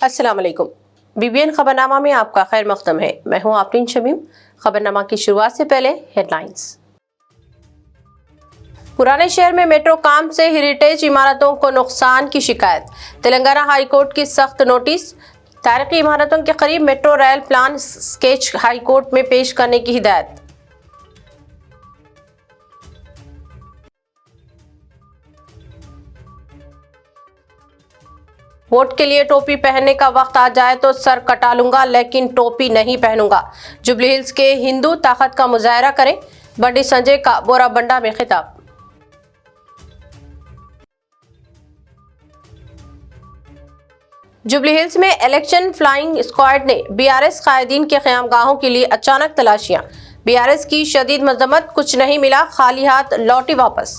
अस्सलाम वालेकुम। बीबीएन खबरनामा में आपका खैर मक़दम है। मैं हूं आफरीन शमीम। खबरनामा की शुरुआत से पहले हेडलाइंस। पुराने शहर में मेट्रो काम से हेरिटेज इमारतों को नुकसान की शिकायत। तेलंगाना हाई कोर्ट की सख्त नोटिस। तारीखी इमारतों के करीब metro rail plan sketch high court में पेश करने की हिदायत। वोट के लिए टोपी पहनने का वक्त आ जाए तो सर कटा लूंगा, लेकिन टोपी नहीं पहनूंगा। जुबली हिल्स के हिंदू ताकत का मुजाहरा करें। बंडी संजय का बोराबंडा में खिताब। जुबली हिल्स में इलेक्शन फ्लाइंग स्क्वाड ने बीआरएस कायदीन के क़यामगाहों के लिए अचानक तलाशियां। बीआरएस की शदीद मजम्मत, कुछ नहीं मिला, खाली हाथ लौटी वापस।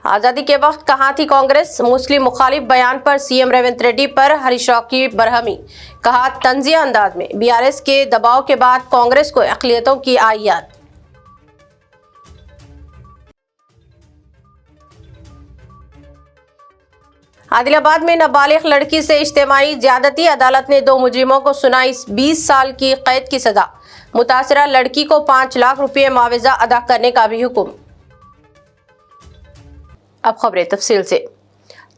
आजादी के वक्त कहां थी कांग्रेस? मुस्लिम मुखालिफ बयान पर सीएम रेवंत रेड्डी पर हरीश राव की बरहमी। कहा तंजिया अंदाज में बीआरएस के दबाव के बाद कांग्रेस को अक़लियतों की आई याद। आदिलाबाद में नाबालिग लड़की से इज्तिमाई ज्यादती, अदालत ने 2 मुजरिमों को सुनाई 20 साल की कैद की सजा। मुतासरा लड़की को 5 लाख रुपये मुआवजा अदा करने का भी हुक्म। अब खबरें तफसील से।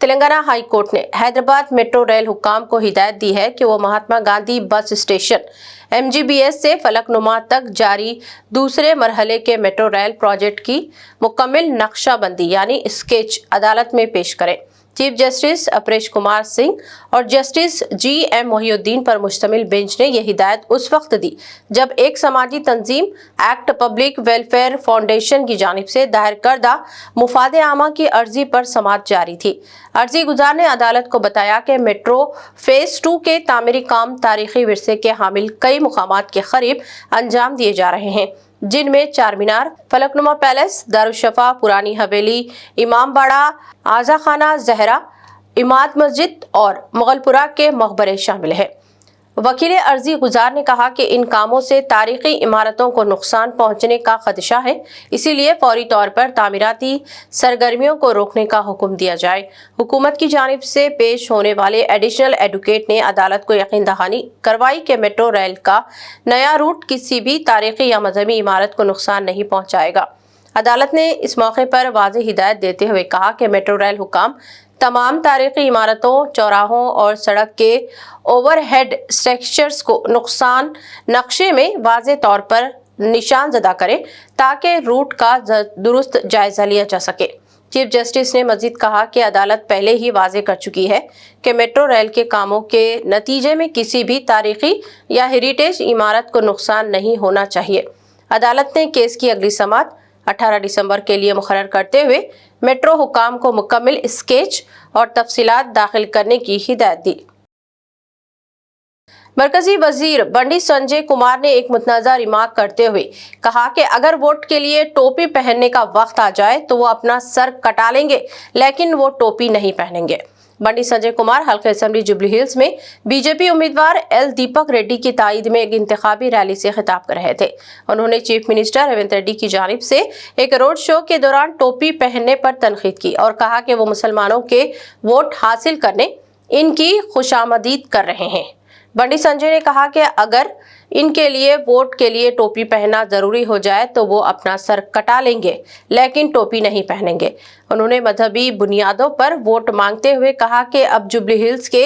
तेलंगाना हाई कोर्ट ने हैदराबाद मेट्रो रेल हुक्काम को हिदायत दी है कि वो Mahatma Gandhi bus station MGBS से फलकनुमा तक जारी दूसरे मरहले के मेट्रो रेल प्रोजेक्ट की मुकम्मल नक्शाबंदी यानी स्केच अदालत में पेश करें। चीफ जस्टिस अपरेश कुमार सिंह और जस्टिस GM मोहिउद्दीन पर मुश्तमिल बेंच ने यह हिदायत उस वक्त दी जब एक समाजी तंजीम एक्ट पब्लिक वेलफेयर फाउंडेशन की जानिब से दायर करदा मुफादे आमा की अर्जी पर समाअत जारी थी। अर्जी गुजार ने अदालत को बताया कि मेट्रो फेज 2 के तामीरी काम तारीखी विरसे के हामिल कई मुकामात के करीब अंजाम दिए जा रहे हैं, जिनमें चार मीनार, फलकनुमा पैलेस, दारुशफा, पुरानी हवेली, इमाम बाड़ा, आजा खाना जहरा, इमाद मस्जिद और मुगलपुरा के मकबरे शामिल है। वकील अर्जी गुजार ने कहा कि इन कामों से तारीखी इमारतों को नुकसान पहुंचने का खदशा है, इसीलिए फौरी तौर पर तामीराती सरगर्मियों को रोकने का हुक्म दिया जाए। हुकूमत की जानिब से पेश होने वाले एडिशनल एडवोकेट ने अदालत को यकीन दहानी करवाई कि मेट्रो रेल का नया रूट किसी भी तारीखी या मजहबी इमारत को नुकसान नहीं पहुँचाएगा। अदालत ने इस मौके पर वाज़ेह हिदायत देते हुए कहा कि मेट्रो रेल हुक्काम तमाम तारीखी इमारतों, चौराहों और सड़क के ओवरहेड स्ट्रक्चर्स को नुकसान नक्शे में वाज़ेह तौर पर निशान ज़दा करें ताकि रूट का दुरुस्त जायजा लिया जा सके। चीफ जस्टिस ने मजीद कहा कि अदालत पहले ही वाज़ेह कर चुकी है कि मेट्रो रेल के कामों के नतीजे में किसी भी तारीखी या हेरिटेज इमारत को नुकसान नहीं होना चाहिए। अदालत ने केस की अगली समाअत 18 दिसंबर के लिए मुकर्रर करते हुए मेट्रो हुक्काम को मुकम्मल स्केच और तफसीलात दाखिल करने की हिदायत दी। मरकजी वजीर बंडी संजय कुमार ने एक मुतनाज़ा रिमार्क करते हुए कहा कि अगर वोट के लिए टोपी पहनने का वक्त आ जाए तो वो अपना सर कटा लेंगे, लेकिन वो टोपी नहीं पहनेंगे। बंडी संजय कुमार हल्के असेंबली जुबली हिल्स में बीजेपी उम्मीदवार L दीपक रेड्डी की ताईद में एक इंतखाबी रैली से खिताब कर रहे थे। उन्होंने चीफ मिनिस्टर रेवंत रेड्डी की जानिब से एक रोड शो के दौरान टोपी पहनने पर तनकीद की और कहा कि वो मुसलमानों के वोट हासिल करने इनकी खुशामदीद कर रहे हैं। बंडी संजय ने कहा कि अगर इनके लिए वोट के लिए टोपी पहनना जरूरी हो जाए तो वो अपना सर कटा लेंगे, लेकिन टोपी नहीं पहनेंगे। उन्होंने मजहबी बुनियादों पर वोट मांगते हुए कहा कि अब जुबली हिल्स के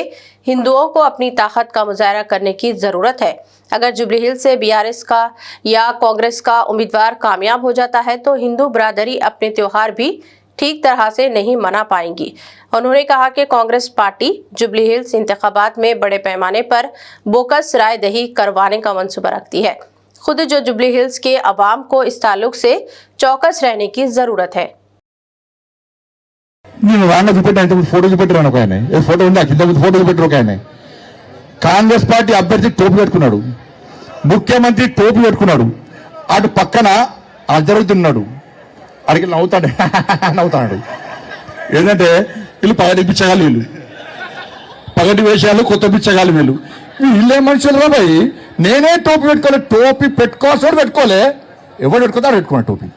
हिंदुओं को अपनी ताकत का मुजाहरा करने की जरूरत है। अगर जुबली हिल्स से बीआरएस का या कांग्रेस का उम्मीदवार कामयाब हो जाता है तो हिंदू बरादरी अपने त्योहार भी ठीक तरह से नहीं मना पाएंगी। उन्होंने कहा कि कांग्रेस पार्टी जुबली हिल्स इंतखाबात में बड़े पैमाने पर बोकस राय दही करवाने का मंसूबा रखती है। खुद जो जुबली हिल्स के अवाम को इस ताल्लुक से चौकस रहने की जरूरत है। కాంగ్రెస్ పార్టీ అభ్యర్థి టోపీ పెట్టుకున్నాడు, ముఖ్యమంత్రి టోపీ పెట్టుకున్నాడు, అటు పక్కన అజరుద్దీన్ అడిగి నవ్వుతాడు. ఏంటంటే వీళ్ళు పగటి పిచ్చగాళ్ళు, వీళ్ళు పగటి వేషాలు, కొత్త పిచ్చగాళ్ళు వీళ్ళు. వీళ్ళే మనుషులు రా భయ్. నేనే టోపీ పెట్టుకోలే, టోపీ పెట్టుకోవాల్సి పెట్టుకోలే, ఎవరు పెట్టుకుంటారు పెట్టుకున్నా టోపీ.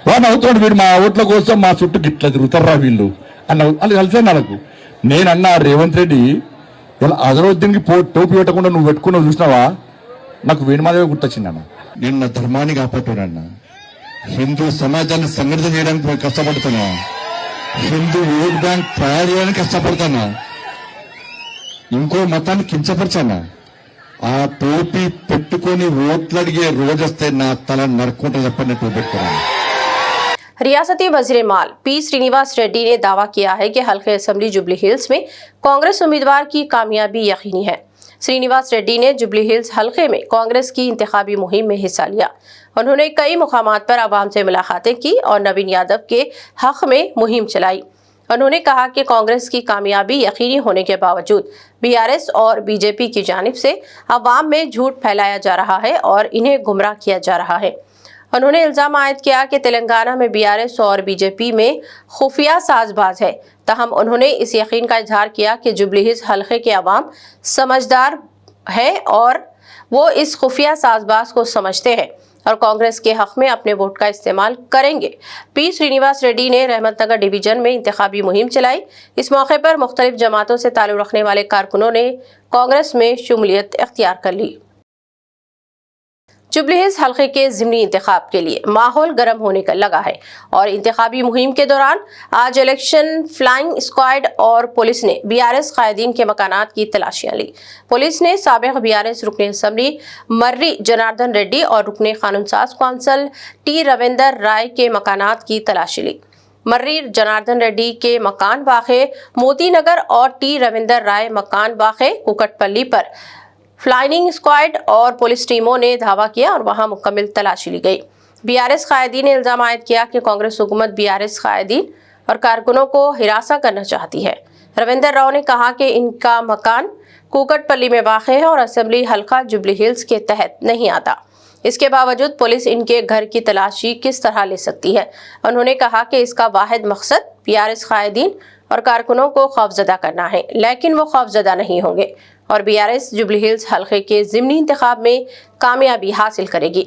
వాడు నవ్వుతాడు, వీడు మా ఓట్ల కోసం మా చుట్టూ గిట్ల తిరుగుతారా వీళ్ళు అని వాళ్ళు కలిసే నాకు. నేనన్నా రేవంత్ రెడ్డి ఇలా అజరుద్దీన్కి టోపీ పెట్టకుండా నువ్వు పెట్టుకున్నావు చూసినావా, నాకు వేణుమాధవే గుర్తొచ్చింది అన్న. నేను నా ధర్మాన్ని కాపాడుతున్నా, హిందూ సమాజాన్ని సంఘటితం చేయడానికి కష్టపడుతున్నా, హిందూ ఓట్ బ్యాంక్ తయారు చేయడానికి కష్టపడుతున్నా, ఇంకో మతాన్ని కించపరిచానా. ఆ టోపీ పెట్టుకొని ఓట్లు అడిగే రోజు వస్తే నా తల నరుక్కుంటే చెప్పండి టోపీ పెట్టుకున్నాను. रियासती वजीर माल पी श्रीनिवास रेड्डी ने दावा किया है कि हल्के असेंबली जुबली हिल्स में कांग्रेस उम्मीदवार की कामयाबी यकीनी है। श्रीनिवास रेड्डी ने जुबली हिल्स हल्के में कांग्रेस की इंतखाबी मुहिम में हिस्सा लिया। उन्होंने कई मुकामात पर आवाम से मुलाकातें की और नवीन यादव के हक में मुहिम चलाई। उन्होंने कहा कि कांग्रेस की कामयाबी यकीनी होने के बावजूद बीआरएस और बीजेपी की जानिब से अवाम में झूठ फैलाया जा रहा है और इन्हें गुमराह किया जा रहा है। उन्होंने इल्जाम आयद किया कि तेलंगाना में बीआरएस और बीजेपी में खुफिया साजबाज है। ताहम उन्होंने इस यकीन का इजहार किया कि जुबली हिल्स हल्के के अवाम समझदार है और वो इस खुफिया साजबाज को समझते हैं और कांग्रेस के हक में अपने वोट का इस्तेमाल करेंगे। पी श्रीनिवास रेड्डी ने रहमतनगर डिवीजन में इंतखाबी मुहिम चलाई। इस मौके पर मुख्तलिफ जमातों से ताल्लुक रखने वाले कारकुनों ने कांग्रेस में शमूलियत इख्तियार कर ली। जुबली हिल्स हल्के के ज़िमनी इंतखाब के लिए माहौल गर्म होने का लगा है और इंतखाबी मुहिम के दौरान आज इलेक्शन फ्लाइंग स्क्वाड और पुलिस ने बीआरएस कायदीन के मकानात की तलाशियां ली। पुलिस ने साबिक बीआरएस रुकने असेंबली मर्री जनार्दन रेड्डी और रुकने कानून साज कौंसल टी रविंदर राय के मकानात की तलाशी ली। मर्री जनार्दन रेड्डी के मकान वाक़े मोती नगर और टी रविंदर राय मकान वाक़े कुकटपल्ली पर फ्लाइंग स्क्वाड और पुलिस टीमों ने धावा किया और वहां मुकम्मल तलाशी ली गई। बीआरएस कायदीन ने इल्जाम आयद किया कि कांग्रेस हुकूमत बीआरएस कायदीन और कारकुनों को हिरासा करना चाहती है। रविंदर राव ने कहा कि इनका मकान कुकटपल्ली में वाक़ है और असेंबली हल्का जुबली हिल्स के तहत नहीं आता। इसके बावजूद पुलिस इनके घर की तलाशी किस तरह ले सकती है। उन्होंने कहा कि इसका वाहिद मकसद बीआरएस कायदीन और कारकुनों को खौफजदा करना है, लेकिन वो खौफजदा नहीं होंगे और बीआरएस जुबली हिल्स हल्के के ज़िमनी इंतखाब में कामयाबी हासिल करेगी।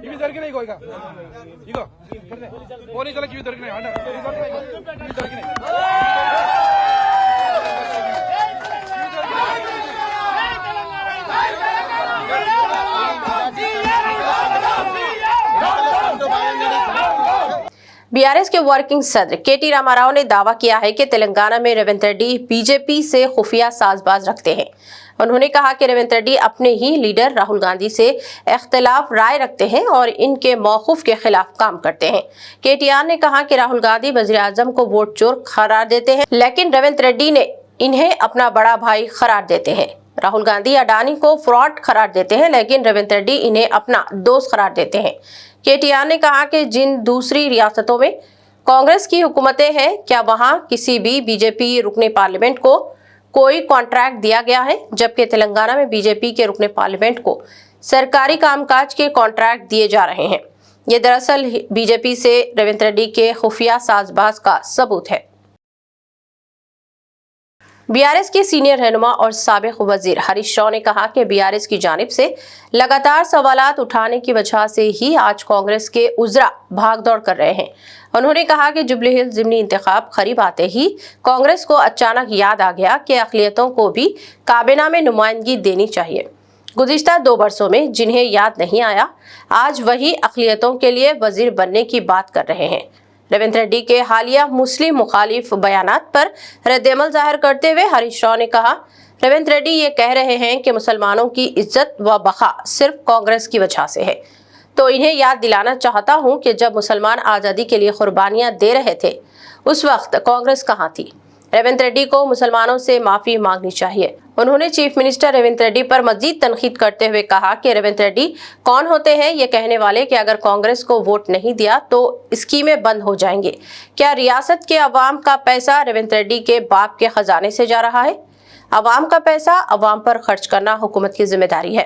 ఇవి దొరికినాయి ఇగో ఇగో పోలీసులకు ఇవి దొరికినాయి ఇవి దొరికినాయి बीआरएस के वर्किंग सदर केटी रामाराव ने दावा किया है कि तेलंगाना में रेवंत रेड्डी बीजेपी से खुफिया साजबाज रखते हैं। उन्होंने कहा कि रेवंत रेड्डी अपने ही लीडर राहुल गांधी से इख्तिलाफ राय रखते हैं और इनके मौक़िफ़ के खिलाफ काम करते हैं। केटीआर ने कहा कि राहुल गांधी वज़ीर आज़म को वोट चोर करार देते हैं, लेकिन रेवंत रेड्डी ने इन्हें अपना बड़ा भाई करार देते हैं। राहुल गांधी अडानी को फ्रॉड करार देते हैं, लेकिन रेवंत रेड्डी इन्हें अपना दोस्त करार देते हैं। केटीआर ने कहा कि जिन दूसरी रियासतों में कांग्रेस की हुकूमतें हैं, क्या वहां किसी भी बीजेपी रुकने पार्लियामेंट को कोई कॉन्ट्रैक्ट दिया गया है, जबकि तेलंगाना में बीजेपी के रुकने पार्लियामेंट को सरकारी कामकाज के कॉन्ट्रैक्ट दिए जा रहे हैं। ये दरअसल बीजेपी से रेवंत रेड्डी के खुफिया साजबाज का सबूत है। बीआरएस के सीनियर रहनुमा और साबिक वजीर हरीश राव ने कहा कि बीआरएस की जानिब से लगातार सवालात उठाने की वजह से ही आज कांग्रेस के उज़रा भागदौड़ कर रहे हैं। उन्होंने कहा कि जुबली हिल्स ज़िमनी इंतखाब करीब आते ही कांग्रेस को अचानक याद आ गया कि अक़लियतों को भी काबीना में नुमाइंदगी देनी चाहिए। गुज़िश्ता 2 बरसों में जिन्हें याद नहीं आया, आज वही अक़लियतों के लिए वजीर बनने की बात कर रहे हैं। रेवंत रेड्डी के हालिया मुस्लिम मुखालिफ बयानात पर रद्द-ए-अमल जाहिर करते हुए हरीश राव ने कहा, रेवंत रेड्डी ये कह रहे हैं कि मुसलमानों की इज्जत व बका सिर्फ कांग्रेस की वजह से है, तो इन्हें याद दिलाना चाहता हूं कि जब मुसलमान आज़ादी के लिए कुर्बानियां दे रहे थे, उस वक्त कांग्रेस कहां थी। रेवंत रेड्डी को मुसलमानों से माफ़ी मांगनी चाहिए उन्होंने चीफ मिनिस्टर रेवंत रेड्डी पर मजीद तनकीद करते हुए कहा कि रेवंत रेड्डी कौन होते हैं ये कहने वाले कि अगर कांग्रेस को वोट नहीं दिया तो स्कीमें बंद हो जाएंगे। क्या रियासत के अवाम का पैसा रेवंत रेड्डी के बाप के खजाने से जा रहा है? अवाम का पैसा अवाम पर खर्च करना हुकूमत की जिम्मेदारी है,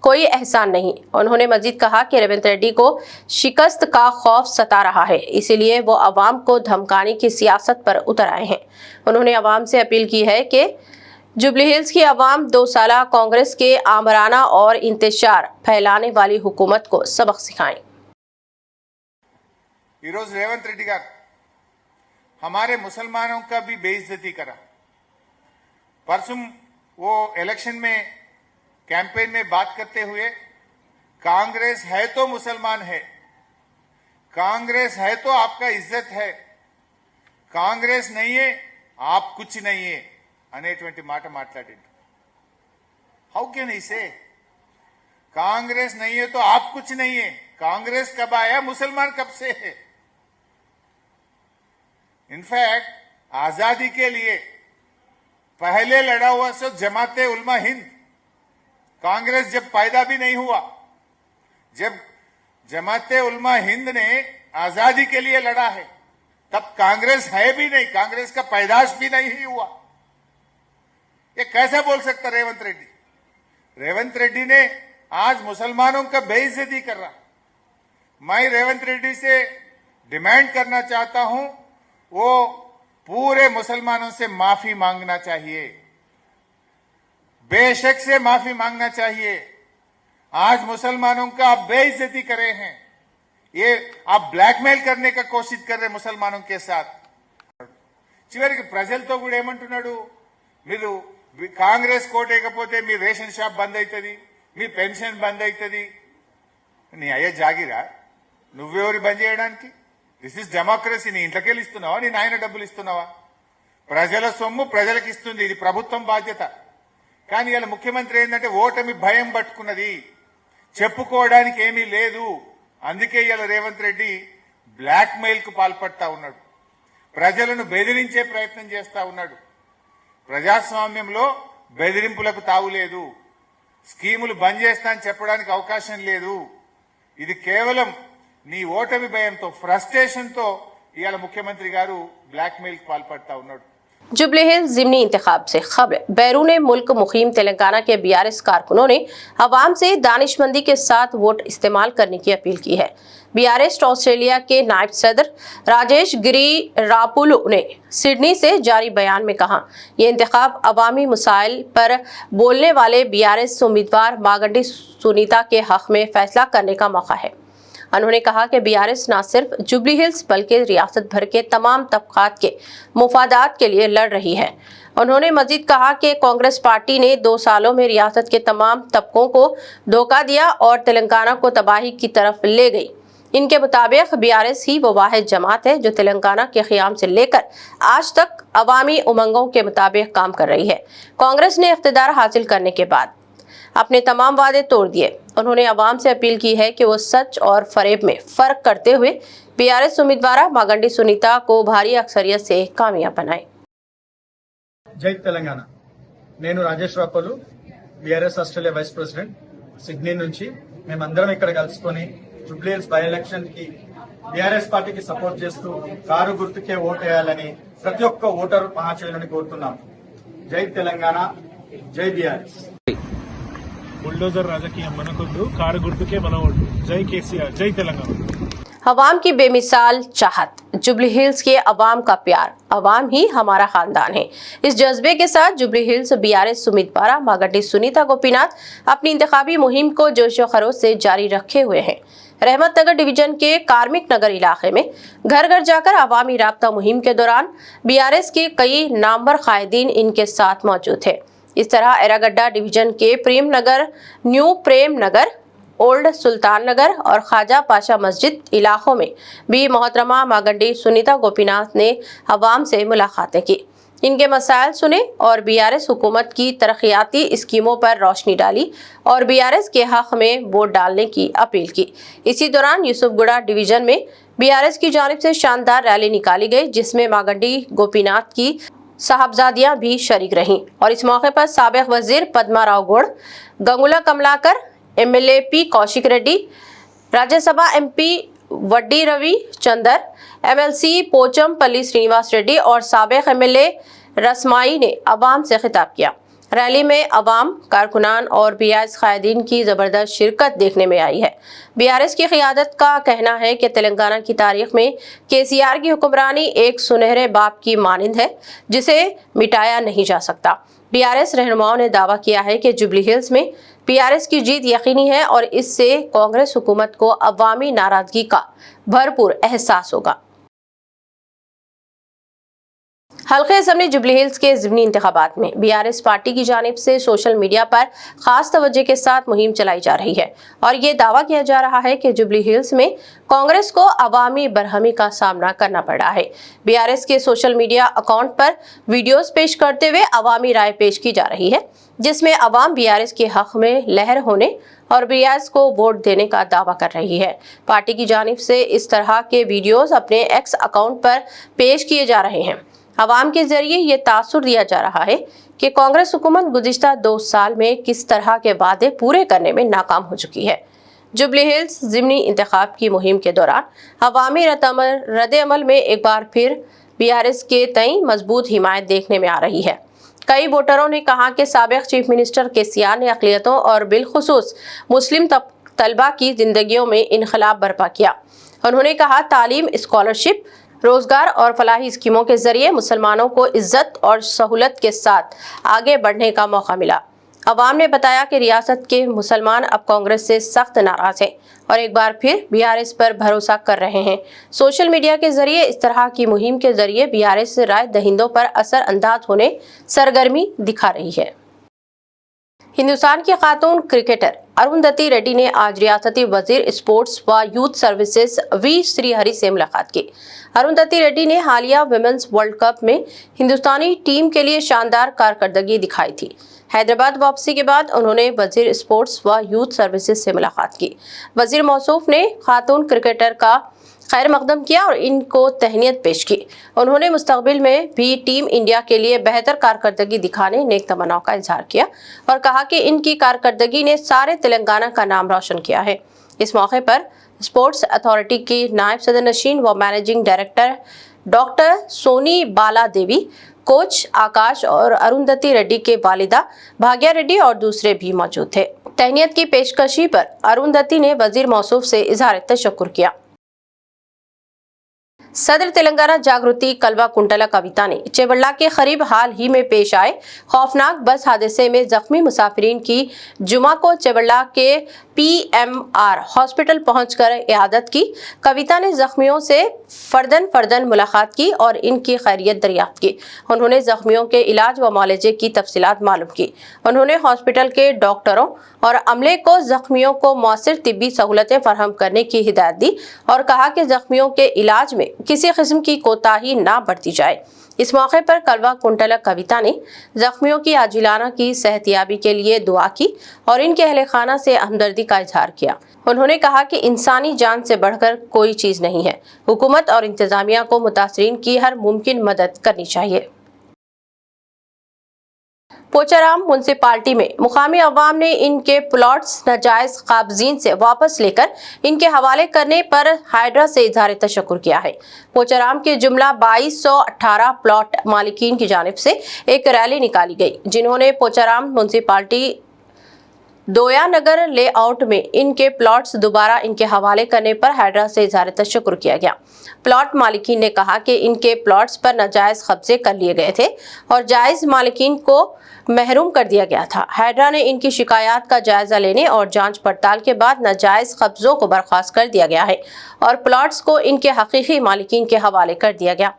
कोई एहसान नहीं। उन्होंने मजीद कहा कि रेवंत रेड्डी को शिकस्त का खौफ सता रहा है, इसीलिए वो अवाम को धमकाने की सियासत पर उतर आए हैं। उन्होंने अवाम से अपील की है कि जुबली हिल्स की अवाम 2 साला कांग्रेस के आमराना और इंतशार फैलाने वाली हुकूमत को सबक सिखाएं। रेवंत रेड्डी गाరు हमारे मुसलमानों का भी बेइज्जती करा। परसों वो इलेक्शन में कैंपेन में बात करते हुए कांग्रेस है तो मुसलमान है, कांग्रेस है तो आपका इज्जत है, कांग्रेस नहीं है आप कुछ नहीं है అనేటువంటి మాట మాట్లాడిండు। हाउ कैन ही से कांग्रेस नहीं है तो आप कुछ नहीं है? कांग्रेस कब आया, मुसलमान कब से है? इनफैक्ट आजादी के लिए पहले लड़ा हुआ सो जमाते उलमा हिंद, कांग्रेस जब पैदा भी नहीं हुआ, जब जमाते उलमा हिंद ने आजादी के लिए लड़ा है तब कांग्रेस है भी नहीं, कांग्रेस का पैदाश भी नहीं हुआ। ये कैसा बोल सकता रेवंत रेड्डी? रेवंत रेड्डी ने आज मुसलमानों का बेइज्जती कर रहा। मैं रेवंत रेड्डी से डिमांड करना चाहता हूं वो पूरे मुसलमानों से माफी मांगना चाहिए, बेशक से माफी मांगना चाहिए। आज मुसलमानों का आप बेइज्जती कर रहे हैं, ये आप ब्लैकमेल करने का कोशिश कर रहे मुसलमानों के साथ। చివరికి ప్రజలతో కూడా ఏమంటున్నాడు, మీరు కాంగ్రెస్ కోటేయకపోతే మీ రేషన్ షాప్ బంద్ అవుతుంది, మీ పెన్షన్ బంద్ అవుతుంది। నీ అయ్యే జాగిరా, నువ్వెవరి బంద్ చేయడానికి? This is democracy. నీ ఇంట్లోకెళ్ళి ఇస్తున్నావా, నీ నాయన డబ్బులు ఇస్తున్నావా? ప్రజల సొమ్ము ప్రజలకు ఇస్తుంది, ఇది ప్రభుత్వం బాధ్యత। కానీ ఇలా ముఖ్యమంత్రి ఏంటంటే ఓటమి భయం పట్టుకున్నది, చెప్పుకోవడానికి ఏమీ లేదు। అందుకే ఇలా రేవంత్ రెడ్డి బ్లాక్ మెయిల్ కు పాల్పడతా ఉన్నాడు, ప్రజలను బెదిరించే ప్రయత్నం చేస్తా ఉన్నాడు। ప్రజాస్వామ్యంలో బెదిరింపులకు తావులేదు, స్కీములు బంద్ చేస్తా అని చెప్పడానికి అవకాశం లేదు। ఇది కేవలం నీ ఓటమి భయంతో, ఫ్రస్ట్రేషన్ తో ఇవాళ ముఖ్యమంత్రి గారు బ్లాక్ మెయిల్ కు పాల్పడతా ఉన్నాడు। जुबली हिल्स जिमनी इंतखाब से खबर। बैरून मुल्क मुकीम तेलंगाना के बीआरएस कारकुनों ने अवाम से दानिशमंदी के साथ वोट इस्तेमाल करने की अपील की है। बीआरएस ऑस्ट्रेलिया के नायब सदर राजेश गिरी रापुलु ने सिडनी से जारी बयान में कहा, ये इंतखाब अवामी मसाइल पर बोलने वाले बीआरएस उम्मीदवार मागंडी सुनीता के हक में फैसला करने का मौका है। उन्होंने कहा कि बीआरएस न सिर्फ जुबली हिल्स बल्कि रियासत भर के तमाम तबकात के मुफादात के लिए लड़ रही है। उन्होंने मजीद कहा कि कांग्रेस पार्टी ने 2 सालों में रियासत के तमाम तबकों को धोखा दिया और तेलंगाना को तबाही की तरफ ले गई। इनके मुताबिक बीआरएस ही वो वाहिद जमात है जो तेलंगाना के क़याम से लेकर आज तक अवामी उमंगों के मुताबिक काम कर रही है। कांग्रेस ने इख्तिदार हासिल करने के बाद अपने तमाम वादे तोड़ दिए। उन्होंने अवाम से अपील की है कि वो सच और फरेब में फर्क करते हुए बीआरएस उम्मीदवार मागंडी सुनीता को भारी अक्सरियत से कामयाब बनाए। జై తెలంగాణ। నేను Rajesh Rapalu, BRS Australia vice president, Sydney నుంచి మేమందరం ఇక్కడ కలుసుకొని జూబ్లీ హిల్స్ బై ఎలక్షన్ కి బీఆర్ఎస్ పార్టీకి సపోర్ట్ చేస్తూ కారు గుర్తుకే ఓటేయాలని ప్రతి ఒక్క ఓటరు మహాశయులని కోరుతున్నాం। జై తెలంగాణ, జై బీఆర్ఎస్। బుల్డోజర్ రాజకీయం మనకొద్దు, కారు గుర్తుకే మన ఓటు। జై కేసీఆర్, జై తెలంగాణ। अवाम की बेमिसाल चाहत, जुबली हिल्स के अवाम का प्यार, अवाम ही हमारा खानदान है। इस जज्बे के साथ जुबली हिल्स बीआरएस उम्मीदवार मागंडी सुनीता गोपीनाथ अपनी इंतखाबी मुहिम को जोशो खरोश से जारी रखे हुए हैं। रहमत नगर डिवीजन के कार्मिक नगर इलाके में घर घर जाकर अवामी राब्ता मुहिम के दौरान बीआरएस के कई नामवर कायदीन इनके साथ मौजूद है। इस तरह एरागड्डा डिवीजन के प्रेम नगर, न्यू प्रेम नगर, ओल्ड सुल्तान नगर और ख्वाजा पाशा मस्जिद इलाकों में भी मोहतरमा मागंडी सुनीता गोपीनाथ ने अवाम से मुलाकातें की, इनके मसाइल सुने और बीआरएस हुकूमत की तरक्याती स्कीमों पर रोशनी डाली और बीआरएस के हक में वोट डालने की अपील की। इसी दौरान यूसुफगुड़ा डिवीजन में बीआरएस की जानिब से शानदार रैली निकाली गई, जिसमें मागंडी गोपीनाथ की साहबजादियां भी शरीक रहीं और इस मौके पर साबिक वजीर Padma Rao Goud, Gangula Kamalakar, MLA P Kaushik Reddy, Rajya Sabha MP Vaddi Ravi Chandar, MLC Pochampally Srinivas Reddy और साबिक एमएलए रसमाई ने अवाम से खिताब किया। रैली में अवाम, कारकुनान और बीआरएस कायदीन की जबरदस्त शिरकत देखने में आई है। बीआरएस की क़ियादत का कहना है कि तेलंगाना की तारीख में केसीआर की हुक्मरानी एक सुनहरे बाप की मानिंद है जिसे मिटाया नहीं जा सकता। बीआरएस रहनुमाओं ने दावा किया है कि जुबली हिल्स में बीआरएस की जीत यकीनी है और इससे कांग्रेस हुकूमत को अवामी नाराजगी का भरपूर एहसास होगा। हल्के असम्बली जुबली हिल्स के ज़िमनी इंतखाबात में बीआरएस पार्टी की जानिब से सोशल मीडिया पर खास तवज्जो के साथ मुहिम चलाई जा रही है और ये दावा किया जा रहा है कि जुबली हिल्स में कांग्रेस को अवामी बरहमी का सामना करना पड़ रहा है। बीआरएस के सोशल मीडिया अकाउंट पर वीडियोस पेश करते हुए अवामी राय पेश की जा रही है जिसमें अवाम बीआरएस के हक में लहर होने और बीआरएस को वोट देने का दावा कर रही है। पार्टी की जानिब से इस तरह के वीडियोस अपने एक्स अकाउंट पर पेश किए जा रहे हैं। अवाम के जरिए ये तासुर दिया जा रहा है कि कांग्रेस हुकूमत गुज़िश्ता 2 साल में किस तरह के वादे पूरे करने में नाकाम हो चुकी है। जुबली हिल्स ज़िमनी इंतखाब की मुहिम के दौरान अवामी रद्द-ए-अमल में एक बार फिर बीआरएस के तई मजबूत हिमायत देखने में आ रही है। कई वोटरों ने कहा कि साबिक चीफ मिनिस्टर केसीआर ने अक़लियतों और बिलखुसूस मुस्लिम तलबा की जिंदगियों में इनकलाब बर्पा किया। उन्होंने कहा तालीम, स्कॉलरशिप, रोजगार और फलाही स्कीमों के जरिए मुसलमानों को इज्जत और सहूलत के साथ आगे बढ़ने का मौका मिला। अवाम ने बताया कि रियासत के मुसलमान अब कांग्रेस से सख्त नाराज हैं और एक बार फिर बीआरएस पर भरोसा कर रहे हैं। सोशल मीडिया के जरिए इस तरह की मुहिम के जरिए बीआरएस राय दहिंदों पर असर अंदाज होने सरगर्मी दिखा रही है। हिंदुस्तान की खातून क्रिकेटर अरुंधति रेड्डी ने आज रियासती वजीर स्पोर्ट्स व यूथ सर्विसेज वी श्रीहरि से मुलाकात की। अरुंधति रेड्डी ने हालिया विमेंस वर्ल्ड कप में हिंदुस्तानी टीम के लिए शानदार कारकर्दगी दिखाई थी। हैदराबाद वापसी के बाद उन्होंने वजीर स्पोर्ट्स व यूथ सर्विसेज से मुलाकात की। वजीर मौसूफ ने खातून क्रिकेटर का खैर मकदम किया और इनको तहनीत पेश की। उन्होंने मुस्तकबिल में भी टीम इंडिया के लिए बेहतर कारकर्दगी दिखाने नेक तमन्नाओं का इजहार किया और कहा कि इनकी कारकर्दगी ने सारे तेलंगाना का नाम रोशन किया है। इस मौके पर स्पोर्ट्स अथॉरिटी की नायब सदर नशीन व मैनेजिंग डायरेक्टर डॉक्टर सोनी बाला देवी, कोच आकाश और अरुंधति रेड्डी के वालिदा भाग्या रेड्डी और दूसरे भी मौजूद थे। तहनीत की पेशकशी पर अरुंधति ने वजीर मौसूफ से इजहार तशक्कुर किया। सदर तेलंगाना जागृति कलवा कुंटला कविता ने चेवल्ला के करीब हाल ही में पेश आए खौफनाक बस हादसे में जख्मी मुसाफिरीन की जुमा को चेवल्ला के पीएमआर हॉस्पिटल पहुंचकर इयादत की। कविता ने जख्मियों से फर्दन मुलाकात की और इनकी खैरियत दरियाफ्त की। उन्होंने जख्मियों के इलाज व मुआलजे की तफसीलात मालूम की। उन्होंने हॉस्पिटल के डॉक्टरों और अमले को जख्मियों को मौसर तिब्बी सहूलतें फराहम करने की हिदायत दी और कहा कि जख्मियों के इलाज में किसी किस्म की कोताही ना बरती जाए। इस मौके पर कलवा कुंटला कविता ने जख्मियों की आजिलाना की सेहतियाबी के लिए दुआ की और इनके अहले खाना से हमदर्दी का इजहार किया। उन्होंने कहा कि इंसानी जान से बढ़कर कोई चीज नहीं है। हुकूमत और इंतजामिया को मुतासरीन की हर मुमकिन मदद करनी चाहिए। पोचाराम म्युनिसिपालिटी में मुकामी अवाम ने इनके प्लॉट्स नाजायज काबजीन से वापस लेकर इनके हवाले करने पर हाइड्रा से इजहार तशक्कुर किया है। पोचाराम के जुमला 2218 प्लॉट मालिकीन की जानिब से एक रैली निकाली गई, जिन्होंने पोचाराम म्युनिसिपालिटी दोया नगर लेआउट में इनके प्लॉट्स दोबारा इनके हवाले करने पर हाइड्रा से इजहार तशक्कुर किया गया। प्लॉट मालिकीन ने कहा कि इनके प्लॉट्स पर नाजायज कब्जे कर लिए गए थे और जायज मालिकीन को महरूम कर दिया गया था। हाइड्रा ने इनकी शिकायत का जायजा लेने और जांच पड़ताल के बाद नाजायज कब्जों को बर्खास्त कर दिया गया है और प्लॉट्स को इनके हकीकी मालिकीन के हवाले कर दिया गया।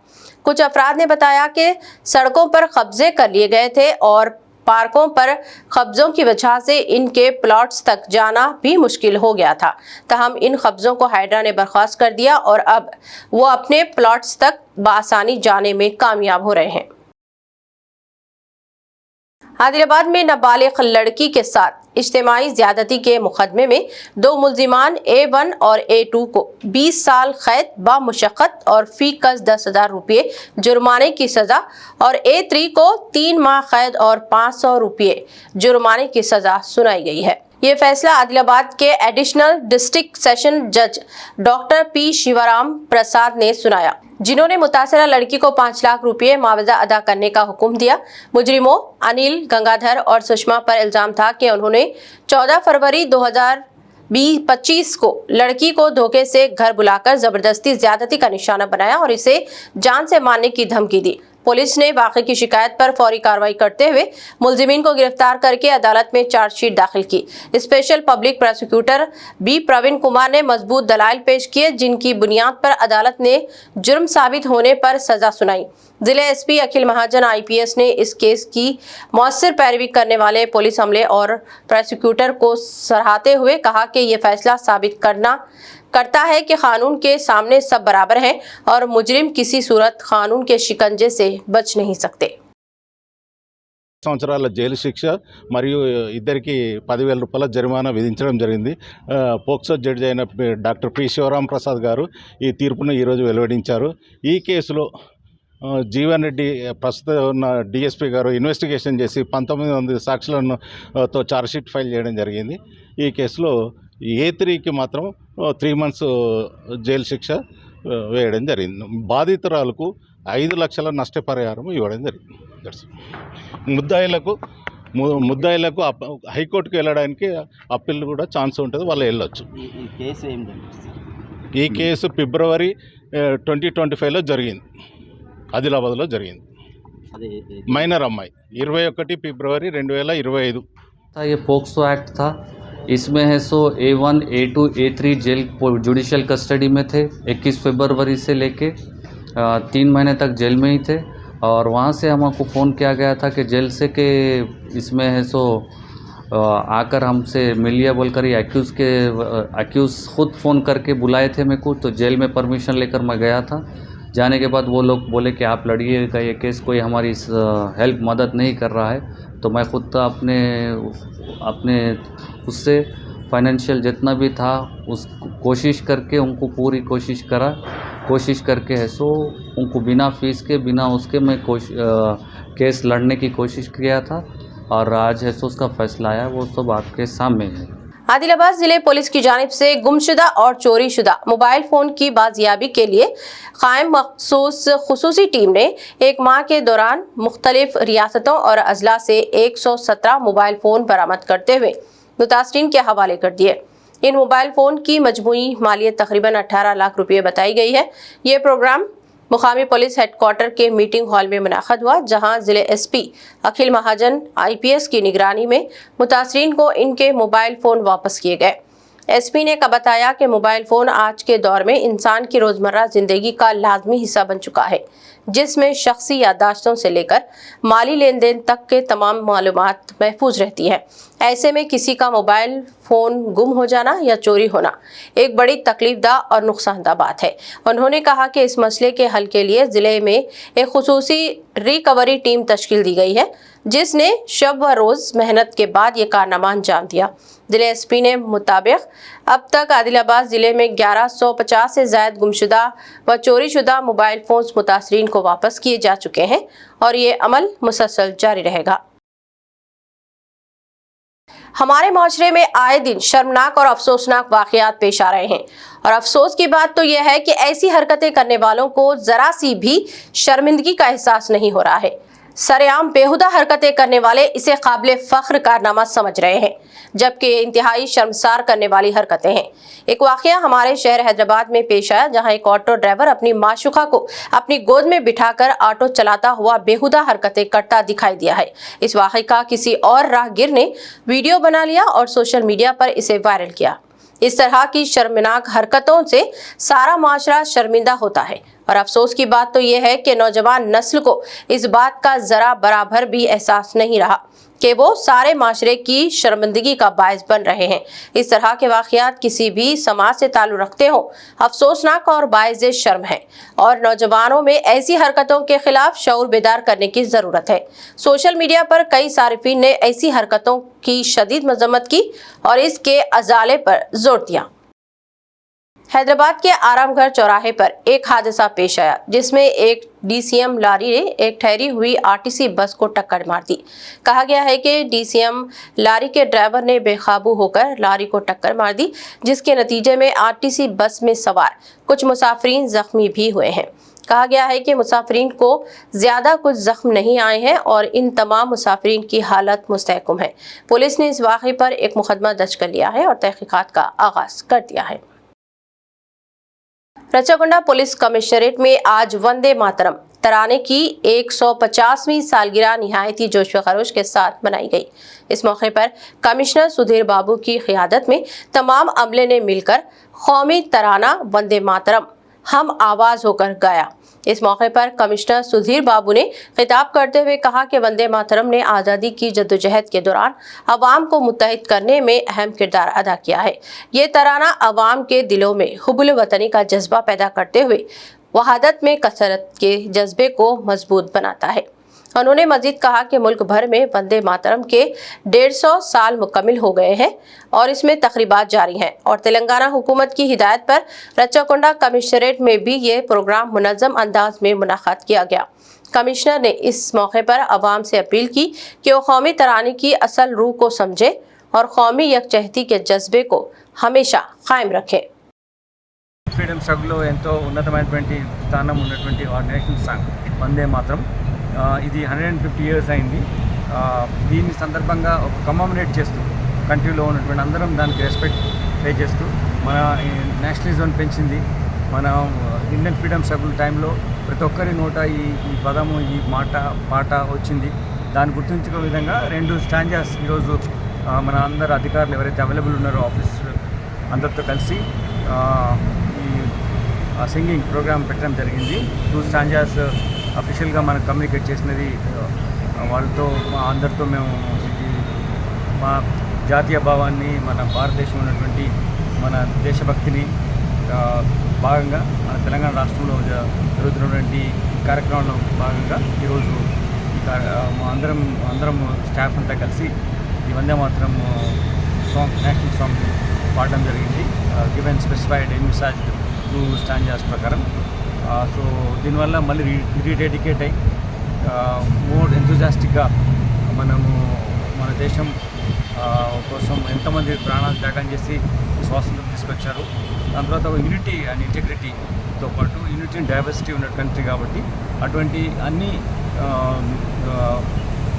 कुछ अफराद ने बताया कि सड़कों पर कब्जे कर लिए गए थे और पार्कों पर कब्जों की वजह से इनके प्लॉट्स तक जाना भी मुश्किल हो गया था। तहम इन कब्जों को हाइड्रा ने बर्खास्त कर दिया और अब वो अपने प्लॉट्स तक बआसानी जाने में कामयाब हो रहे हैं। आदिलाबाद में नाबालिग लड़की के साथ इज्तिमाई ज्यादती के मुकदमे में 2 मुल्जिमान A1 और A2 को 20 साल कैद बामुशक्कत और फी कस 10,000 रुपये जुर्माने की सजा और A3 को 3 माह कैद और 500 रुपये जुर्माने की सजा सुनाई गई है। ये फैसला आदिलाबाद के एडिशनल डिस्ट्रिक्ट सेशन जज डॉक्टर P शिवराम प्रसाद ने सुनाया, जिन्होंने मुतासरा लड़की को 5 लाख रुपये मुआवजा अदा करने का हुक्म दिया। मुजरिमों अनिल गंगाधर और सुषमा पर इल्जाम था कि उन्होंने 14 फरवरी 2025 को लड़की को धोखे से घर बुलाकर जबरदस्ती ज्यादती का निशाना बनाया और इसे जान से मारने की धमकी दी। पुलिस ने वाक़े की शिकायत पर फौरी कार्रवाई करते हुए मुल्जिमीन को गिरफ्तार करके अदालत में चार्जशीट दाखिल की। Special public prosecutor B Praveen Kumar ने मजबूत दलाइल पेश किए, जिनकी बुनियाद पर अदालत ने जुर्म साबित होने पर सजा सुनाई। जिले SP अखिल महाजन IPS ने इस केस की मौसर पैरवी करने वाले पुलिस अमले और प्रोसिक्यूटर को सराहते हुए कहा कि यह फैसला साबित करता है कि कानून के सामने सब बराबर हैं और मुजरिम किसी सूरत कानून के शिकंजे से बच नहीं सकते। సంవత్సరాల జైలు శిక్ష మరియు ఇద్దరికి 10,000 రూపాయల జరిమానా విధించడం జరిగింది. పోక్సో జడ్జి అయిన డాక్టర్ P శివరాం ప్రసాద్ గారు ఈ తీర్పును ఈరోజు వెలువడించారు. ఈ కేసులో జీవన్ రెడ్డి ప్రస్తుతం ఉన్న DSP గారు ఇన్వెస్టిగేషన్ చేసి 19 సాక్షులతో ఛార్జ్షీట్ ఫైల్ చేయడం జరిగింది. ఈ కేసులో A3కి మాత్రం 3 months జైలు శిక్ష వేయడం జరిగింది. బాధితురాలకు 5 లక్షల నష్టపరిహారం ఇవ్వడం జరిగింది. ముద్దాయిలకు హైకోర్టుకు వెళ్ళడానికి అప్పీల్ కూడా ఛాన్స్ ఉంటుంది, వాళ్ళు వెళ్ళొచ్చు. ఈ కేసు ఫిబ్రవరి 2025లో జరిగింది, ఆదిలాబాద్లో జరిగింది. మైనర్ అమ్మాయి 21 ఫిబ్రవరి 2025. ये पोक्सो एक्ट था, इसमें है सो A1, A2, A3 jail judicial custody में थे। 21 फरवरी से लेके 3 महीने तक जेल में ही थे और वहाँ से हमको फ़ोन किया गया था कि जेल से कि इसमें है सो आकर हमसे मिलिए बोलकर ये एक्यूज़ खुद फ़ोन करके बुलाए थे मेरे को। तो जेल में परमिशन लेकर मैं गया था। जाने के बाद वो लोग बोले कि आप लड़िएगा ये केस, कोई हमारी हेल्प मदद नहीं कर रहा है। तो मैं खुद अपने उससे फाइनेंशियल जितना भी था उस कोशिश करके उनको पूरी कोशिश करके है सो उनको बिना फीस के बिना उसके मैं केस लड़ने की कोशिश किया था और आज है सो उसका फैसला आया, वो सब आपके सामने है। आदिलाबाद जिले पुलिस की जानिब से गुमशुदा और चोरीशुदा मोबाइल फ़ोन की बाजियाबी के लिए कायम मखसूस खुसूसी टीम ने एक माह के दौरान मुख्तलिफ रियासतों और अजला से 117 मोबाइल फ़ोन बरामद करते हुए मुतासरीन के हवाले कर दिए। इन मोबाइल फ़ोन की मजमूई मालियत तकरीबन 18 लाख रुपये बताई गई है। ये प्रोग्राम मुकामी पुलिस हेडक्वार्टर के मीटिंग हॉल में मुनाक़द हुआ, जहां जिले SP अखिल महाजन IPS की निगरानी में मुतासरीन को इनके मोबाइल फ़ोन वापस किए गए। SP ने बताया कि मोबाइल फ़ोन आज के दौर में इंसान की रोज़मर्रा ज़िंदगी का लाजमी हिस्सा बन चुका है, जिसमें शख्सी याददाश्तों से लेकर माली लेन देन तक के तमाम मालूमात महफूज रहती हैं। ऐसे में किसी का मोबाइल फ़ोन गुम हो जाना या चोरी होना एक बड़ी तकलीफदा और नुकसानदा बात है। उन्होंने कहा कि इस मसले के हल के लिए ज़िले में एक खुसूसी रिकवरी टीम तश्कील दी गई है, जिसने शब व रोज़ मेहनत के बाद ये कारनामा अंजाम दिया। जिले SP ने मुताबिक अब तक आदिलाबाद ज़िले में 1150 से ज़ायद गुमशुदा व चोरीशुदा मोबाइल फ़ोन्स मुतासरीन को वापस किए जा चुके हैं और ये अमल मुसलसल जारी रहेगा। हमारे माशरे में आए दिन शर्मनाक और अफसोसनाक वाक़यात पेश आ रहे हैं और अफसोस की बात तो यह है कि ऐसी हरकतें करने वालों को ज़रा सी भी शर्मिंदगी का एहसास नहीं हो रहा है। सरेआम बेहुदा हरकतें करने वाले इसे काबिल फ़ख्र कारनामा समझ रहे हैं, जबकि ये इंतहाई शर्मसार करने वाली हरकतें हैं। एक वाक़या हमारे शहर हैदराबाद में पेश आया, जहां एक ऑटो ड्राइवर अपनी माशूका को अपनी गोद में बिठाकर ऑटो चलाता हुआ बेहुदा हरकतें करता दिखाई दिया है। इस वाक़े का किसी और राहगीर ने वीडियो बना लिया और सोशल मीडिया पर इसे वायरल किया। इस तरह की शर्मनाक हरकतों से सारा माशरा शर्मिंदा होता है और अफसोस की बात तो ये है कि नौजवान नस्ल को इस बात का जरा बराबर भी एहसास नहीं रहा कि वो सारे माशरे की शर्मिंदगी का बायस बन रहे हैं। इस तरह के वाक़यात किसी भी समाज से ताल्लुक़ रखते हो अफसोसनाक और बायस शर्म है और नौजवानों में ऐसी हरकतों के खिलाफ शऊर बेदार करने की ज़रूरत है। सोशल मीडिया पर कई सारिफीन ने ऐसी हरकतों की शदीद मजम्मत की और इसके अजाले पर जोर दिया। हैदराबाद के आरामगढ़ चौराहे पर एक हादसा पेश आया जिसमें एक DCM लारी ने एक ठहरी हुई RTC बस को टक्कर मार दी। कहा गया है कि DCM लारी के ड्राइवर ने बेकाबू होकर लारी को टक्कर मार दी, जिसके नतीजे में RTC बस में सवार कुछ मुसाफिरीन जख्मी भी हुए हैं। कहा गया है कि मुसाफिरीन को ज्यादा कुछ जख्म नहीं आए हैं और इन तमाम मुसाफिरीन की हालत मुस्तहकम है। पुलिस ने इस वाक़े पर एक मुकदमा दर्ज कर लिया है और तहकीकात का आगाज कर दिया है। रचागुंडा पुलिस कमिश्नरेट में आज वंदे मातरम तराने की 150वीं सालगिरह निहायती जोश व खरोश के साथ मनाई गई। इस मौके पर कमिश्नर सुधीर बाबू की क़ियादत में तमाम अमले ने मिलकर कौमी तराना वंदे मातरम हम आवाज होकर गाया। इस मौके पर कमिश्नर सुधीर बाबू ने खिताब करते हुए कहा कि वंदे मातरम ने आज़ादी की जद्दोजहद के दौरान अवाम को मुत्तहिद करने में अहम किरदार अदा किया है। ये तराना अवाम के दिलों में हुब्बुल वतनी का जज्बा पैदा करते हुए वहादत में कसरत के जज्बे को मजबूत बनाता है। उन्होंने मजीद कहा कि मुल्क भर में वंदे मातरम के 150 साल मुकम्मिल हो गए हैं और इसमें तकरीबात जारी हैं और तेलंगाना हुकूमत की हिदायत पर रचाकोंडा कमिश्नरेट में भी ये प्रोग्राम मुनज़्ज़म अंदाज में मुनाक़ाद किया गया। कमिश्नर ने इस मौके पर अवाम से अपील की कि वो कौमी तराने की असल रूह को समझे और कौमी यकजहती के जज्बे को हमेशा कायम रखें। ఫ్రీడమ్ స్ట్రగుల్లో ఎంతో ఉన్నతమైనటువంటి స్థానం ఉన్నటువంటి ఆర్గనైజేషన్ సాంగ్ వందే మాతరం ఇది 150 ఇయర్స్ అయింది. దీని సందర్భంగా ఒక కమమరేట్ చేస్తూ కంట్రీలో ఉన్నటువంటి అందరం దానికి రెస్పెక్ట్ పే చేస్తూ మన నేషనలిజం పెంచింది. మన ఇండియన్ ఫ్రీడమ్ స్ట్రగుల్ టైంలో ప్రతి ఒక్కరి నోట ఈ పదము ఈ పాట వచ్చింది. దాన్ని గుర్తుంచుకునే విధంగా 2 స్టాంజాస్ ఈరోజు మన అందరు అధికారులు ఎవరైతే అవైలబుల్ ఉన్నారో ఆఫీస్ అందరితో కలిసి సింగింగ్ ప్రోగ్రామ్ పెట్టడం జరిగింది. 2 స్టాంజాస్ అఫీషియల్గా మనకు కమ్యూనికేట్ చేసినది వాళ్ళతో అందరితో మేము మా జాతీయ భావాన్ని మన భారతదేశంలో ఉన్నటువంటి మన దేశభక్తిని భాగంగా మన తెలంగాణ రాష్ట్రంలో జరుగుతున్నటువంటి కార్యక్రమంలో భాగంగా ఈరోజు అందరం స్టాఫ్ అంతా కలిసి ఈ Vande Mataram song national song పాడడం జరిగింది. గివెన్ స్పెసిఫైడ్ ఎన్విసాజ్ 2 స్టాంజాస్ ప్రకారం. సో దీనివల్ల మళ్ళీ రీడెడికేట్ అయ్యి మోర్ ఎంతూజియాస్టిక్గా మనము మన దేశం కోసం ఎంతమంది ప్రాణాలు త్యాగం చేసి స్వాతంత్రం తీసుకొచ్చారు. దాని తర్వాత ఒక యూనిటీ అండ్ ఇంటిగ్రిటీతో పాటు యూనిటీ అండ్ డైవర్సిటీ ఉన్న కంట్రీ కాబట్టి అటువంటి అన్ని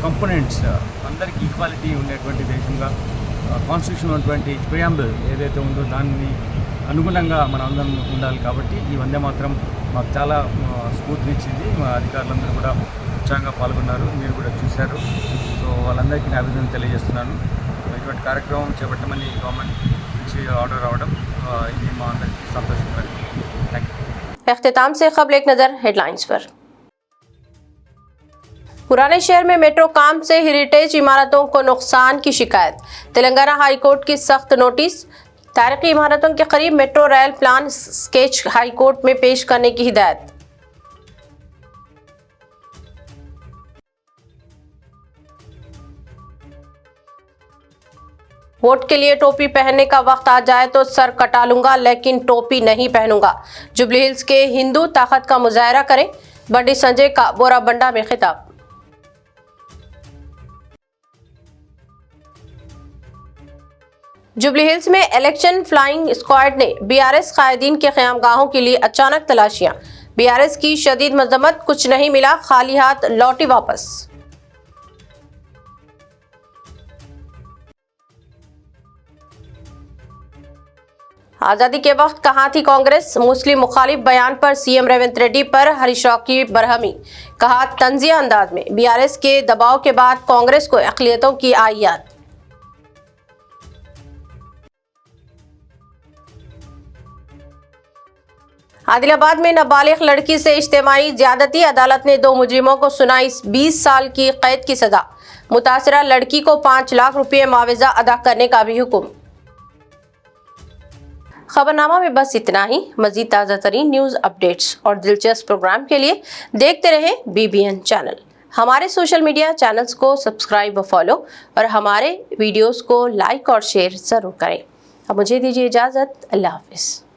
కంపోనెంట్స్ అందరికీ ఈక్వాలిటీ ఉండేటువంటి దేశంగా కాన్స్టిట్యూషన్ ఉన్నటువంటి ప్రియాంబుల్ ఏదైతే ఉందో దాన్ని అనుగుణంగా మనం అందరం ఉండాలి. కాబట్టి ఈ వందే మాత్రం మాకు చాలా స్ఫూర్తినిచ్చింది. మా అధికారులందరూ కూడా ఉత్సాహంగా పాల్గొన్నారు, మీరు కూడా చూశారు. సో వాళ్ళందరికీ నా అభినందనలు తెలియజేస్తున్నాను. ఇటువంటి కార్యక్రమం చేపట్టమని గవర్నమెంట్ నుంచి ఆర్డర్ రావడం ఇది మా అందరికీ సంతోషకరం. Thank you. इख्तिताम से क़ब्ल एक नज़र हेडलाइंस पर। पुराने शहर में मेट्रो काम से हेरिटेज इमारतों को नुकसान की शिकायत। तेलंगाना हाई कोर्ट की सख्त नोटिस। तारीखी इमारतों के करीब metro rail plan sketch high court में पेश करने की हिदायत। वोट के लिए टोपी पहनने का वक्त आ जाए तो सर कटा लूंगा लेकिन टोपी नहीं पहनूंगा। जुबली हिल्स के हिंदू ताकत का मुजाहरा करें। बंडी संजय का बोराबंडा में खिताब। जुबली हिल्स में इलेक्शन फ्लाइंग स्क्वाड ने बीआरएस कायदीन के क़यामगाहों के लिए अचानक तलाशियां। बीआरएस की शदीद मजम्मत, कुछ नहीं मिला, खाली हाथ लौटी वापस। आजादी के वक्त कहां थी कांग्रेस? मुस्लिम मुखालिफ बयान पर सीएम रेवंत रेड्डी पर हरीश राव की बरहमी। कहा तंजिया अंदाज में बीआरएस के दबाव के बाद कांग्रेस को अक़लियतों की आई याद। आदिलाबाद में नाबालिग लड़की से इज्तिमाई ज्यादती, अदालत ने 2 मुजरिमों को सुनाई 20 साल की कैद की सजा। मुतासरा लड़की को 5 लाख रुपये मुआवजा अदा करने का भी हुक्म। खबरनामा में बस इतना ही। मजीद ताज़ा तरीन न्यूज़ अपडेट्स और दिलचस्प प्रोग्राम के लिए देखते रहें BBN चैनल। हमारे सोशल मीडिया चैनल्स को सब्सक्राइब व फॉलो और हमारे वीडियोस को लाइक और शेयर ज़रूर करें। अब मुझे दीजिए इजाज़त। अल्लाह हाफिज़।